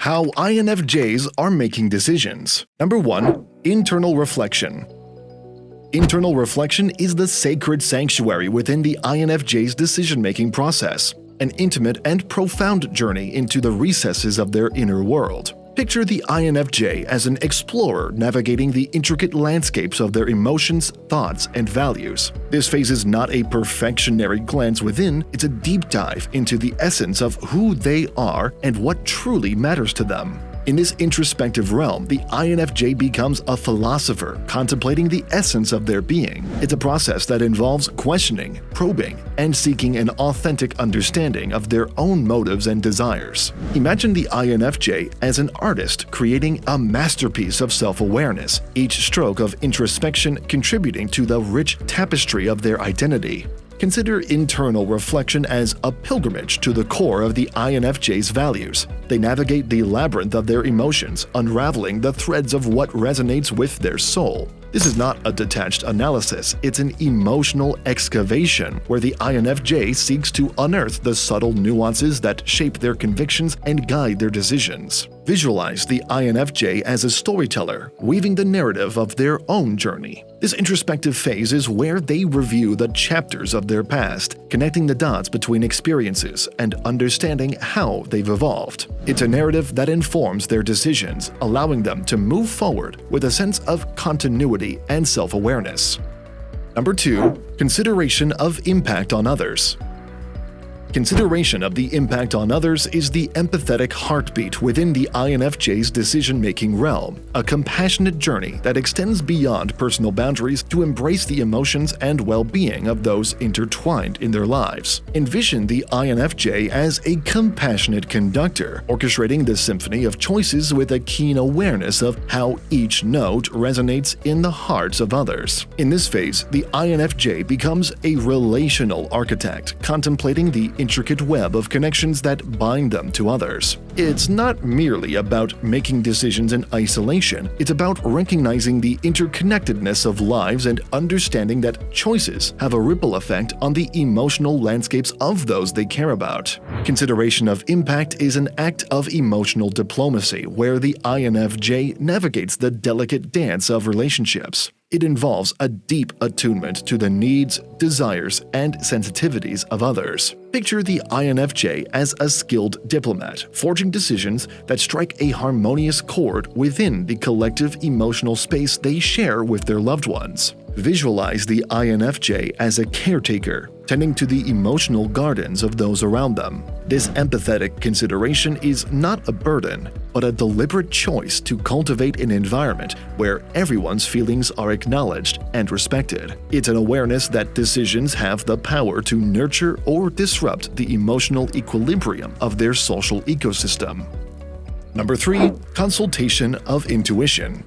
How INFJs are making decisions. Number 1. Internal reflection. Internal reflection is the sacred sanctuary within the INFJ's decision-making process, an intimate and profound journey into the recesses of their inner world. Picture the INFJ as an explorer navigating the intricate landscapes of their emotions, thoughts, and values. This phase is not a perfectionary glance within, it's a deep dive into the essence of who they are and what truly matters to them. In this introspective realm, the INFJ becomes a philosopher contemplating the essence of their being. It's a process that involves questioning, probing, and seeking an authentic understanding of their own motives and desires. Imagine the INFJ as an artist creating a masterpiece of self-awareness, each stroke of introspection contributing to the rich tapestry of their identity. Consider internal reflection as a pilgrimage to the core of the INFJ's values. They navigate the labyrinth of their emotions, unraveling the threads of what resonates with their soul. This is not a detached analysis, it's an emotional excavation where the INFJ seeks to unearth the subtle nuances that shape their convictions and guide their decisions. Visualize the INFJ as a storyteller, weaving the narrative of their own journey. This introspective phase is where they review the chapters of their past, connecting the dots between experiences and understanding how they've evolved. It's a narrative that informs their decisions, allowing them to move forward with a sense of continuity and self-awareness. Number 2. Consideration of impact on others. Consideration of the impact on others is the empathetic heartbeat within the INFJ's decision-making realm, a compassionate journey that extends beyond personal boundaries to embrace the emotions and well-being of those intertwined in their lives. Envision the INFJ as a compassionate conductor, orchestrating the symphony of choices with a keen awareness of how each note resonates in the hearts of others. In this phase, the INFJ becomes a relational architect, contemplating the intricate web of connections that bind them to others. It's not merely about making decisions in isolation, it's about recognizing the interconnectedness of lives and understanding that choices have a ripple effect on the emotional landscapes of those they care about. Consideration of impact is an act of emotional diplomacy where the INFJ navigates the delicate dance of relationships. It involves a deep attunement to the needs, desires, and sensitivities of others. Picture the INFJ as a skilled diplomat, forging decisions that strike a harmonious chord within the collective emotional space they share with their loved ones. Visualize the INFJ as a caretaker, tending to the emotional gardens of those around them. This empathetic consideration is not a burden, but a deliberate choice to cultivate an environment where everyone's feelings are acknowledged and respected. It's an awareness that decisions have the power to nurture or disrupt the emotional equilibrium of their social ecosystem. Number 3. Consultation of intuition.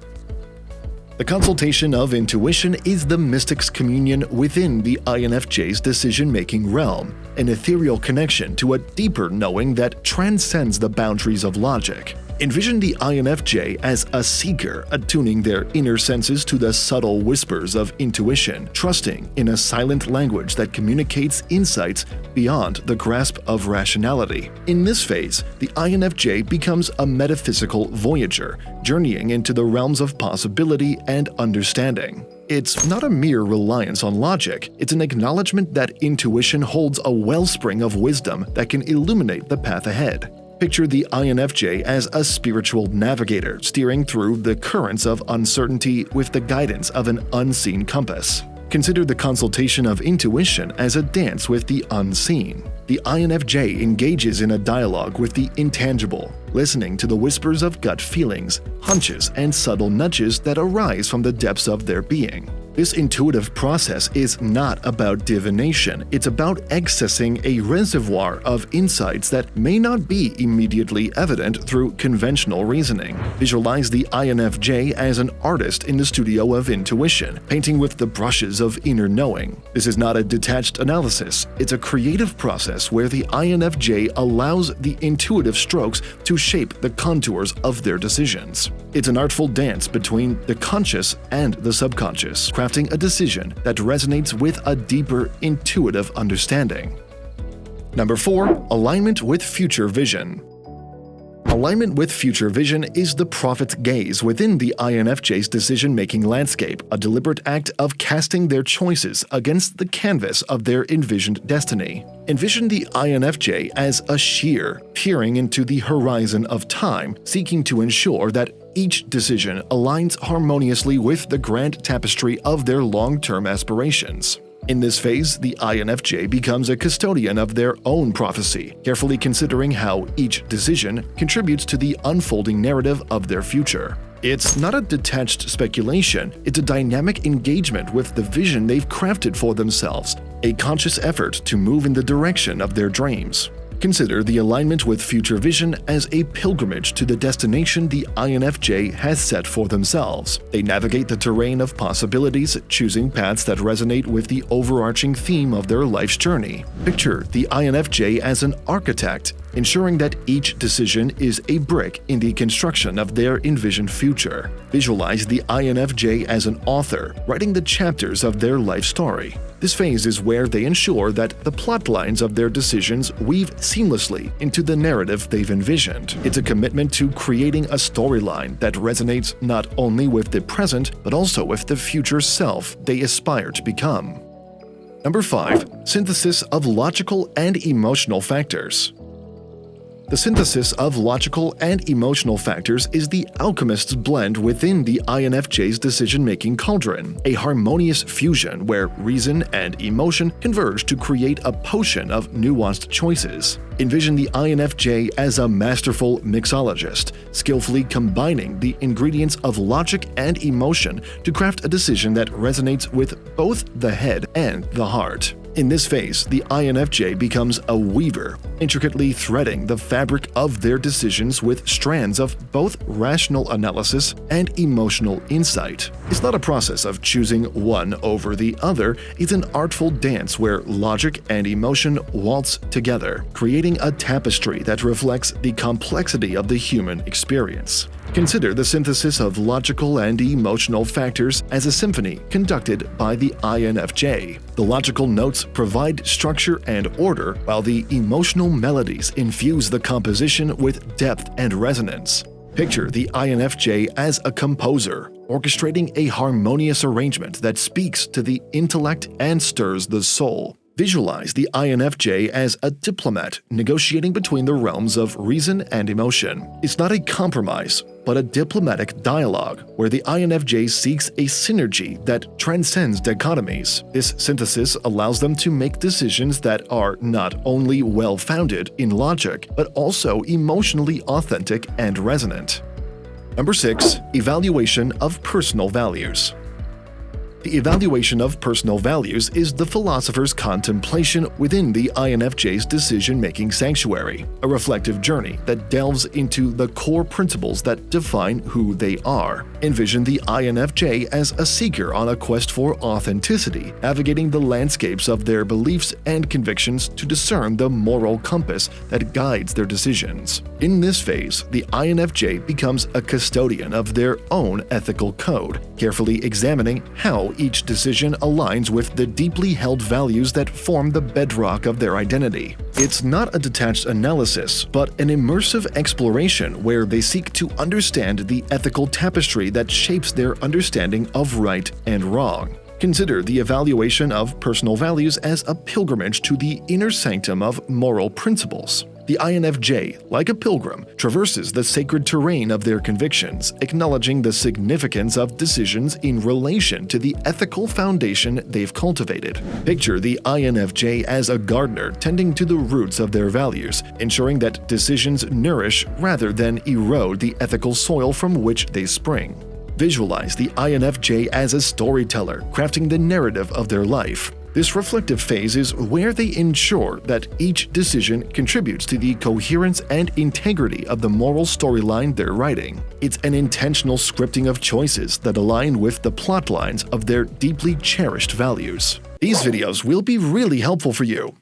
The consultation of intuition is the mystic's communion within the INFJ's decision-making realm, an ethereal connection to a deeper knowing that transcends the boundaries of logic. Envision the INFJ as a seeker attuning their inner senses to the subtle whispers of intuition, trusting in a silent language that communicates insights beyond the grasp of rationality. In this phase, the INFJ becomes a metaphysical voyager, journeying into the realms of possibility and understanding. It's not a mere reliance on logic, it's an acknowledgement that intuition holds a wellspring of wisdom that can illuminate the path ahead. Picture the INFJ as a spiritual navigator steering through the currents of uncertainty with the guidance of an unseen compass. Consider the consultation of intuition as a dance with the unseen. The INFJ engages in a dialogue with the intangible, listening to the whispers of gut feelings, hunches, and subtle nudges that arise from the depths of their being. This intuitive process is not about divination, it's about accessing a reservoir of insights that may not be immediately evident through conventional reasoning. Visualize the INFJ as an artist in the studio of intuition, painting with the brushes of inner knowing. This is not a detached analysis, it's a creative process where the INFJ allows the intuitive strokes to shape the contours of their decisions. It's an artful dance between the conscious and the subconscious, crafting a decision that resonates with a deeper intuitive understanding. Number 4. Alignment with future vision. Alignment with future vision is the prophet's gaze within the INFJ's decision-making landscape, a deliberate act of casting their choices against the canvas of their envisioned destiny. Envision the INFJ as a shear, peering into the horizon of time, seeking to ensure that each decision aligns harmoniously with the grand tapestry of their long-term aspirations. In this phase, the INFJ becomes a custodian of their own prophecy, carefully considering how each decision contributes to the unfolding narrative of their future. It's not a detached speculation, it's a dynamic engagement with the vision they've crafted for themselves, a conscious effort to move in the direction of their dreams. Consider the alignment with future vision as a pilgrimage to the destination the INFJ has set for themselves. They navigate the terrain of possibilities, choosing paths that resonate with the overarching theme of their life's journey. Picture the INFJ as an architect, ensuring that each decision is a brick in the construction of their envisioned future. Visualize the INFJ as an author, writing the chapters of their life story. This phase is where they ensure that the plot lines of their decisions weave seamlessly into the narrative they've envisioned. It's a commitment to creating a storyline that resonates not only with the present, but also with the future self they aspire to become. Number 5. Synthesis of logical and emotional factors. The synthesis of logical and emotional factors is the alchemist's blend within the INFJ's decision-making cauldron, a harmonious fusion where reason and emotion converge to create a potion of nuanced choices. Envision the INFJ as a masterful mixologist, skillfully combining the ingredients of logic and emotion to craft a decision that resonates with both the head and the heart. In this phase, the INFJ becomes a weaver, intricately threading the fabric of their decisions with strands of both rational analysis and emotional insight. It's not a process of choosing one over the other, it's an artful dance where logic and emotion waltz together, creating a tapestry that reflects the complexity of the human experience. Consider the synthesis of logical and emotional factors as a symphony conducted by the INFJ. The logical notes provide structure and order, while the emotional melodies infuse the composition with depth and resonance. Picture the INFJ as a composer, orchestrating a harmonious arrangement that speaks to the intellect and stirs the soul. Visualize the INFJ as a diplomat negotiating between the realms of reason and emotion. It's not a compromise, but a diplomatic dialogue where the INFJ seeks a synergy that transcends dichotomies. This synthesis allows them to make decisions that are not only well-founded in logic, but also emotionally authentic and resonant. Number 6. Evaluation of personal values. The evaluation of personal values is the philosopher's contemplation within the INFJ's decision-making sanctuary, a reflective journey that delves into the core principles that define who they are. Envision the INFJ as a seeker on a quest for authenticity, navigating the landscapes of their beliefs and convictions to discern the moral compass that guides their decisions. In this phase, the INFJ becomes a custodian of their own ethical code, carefully examining how each decision aligns with the deeply held values that form the bedrock of their identity. It's not a detached analysis, but an immersive exploration where they seek to understand the ethical tapestry that shapes their understanding of right and wrong. Consider the evaluation of personal values as a pilgrimage to the inner sanctum of moral principles. The INFJ, like a pilgrim, traverses the sacred terrain of their convictions, acknowledging the significance of decisions in relation to the ethical foundation they've cultivated. Picture the INFJ as a gardener tending to the roots of their values, ensuring that decisions nourish rather than erode the ethical soil from which they spring. Visualize the INFJ as a storyteller, crafting the narrative of their life. This reflective phase is where they ensure that each decision contributes to the coherence and integrity of the moral storyline they're writing. It's an intentional scripting of choices that align with the plot lines of their deeply cherished values. These videos will be really helpful for you.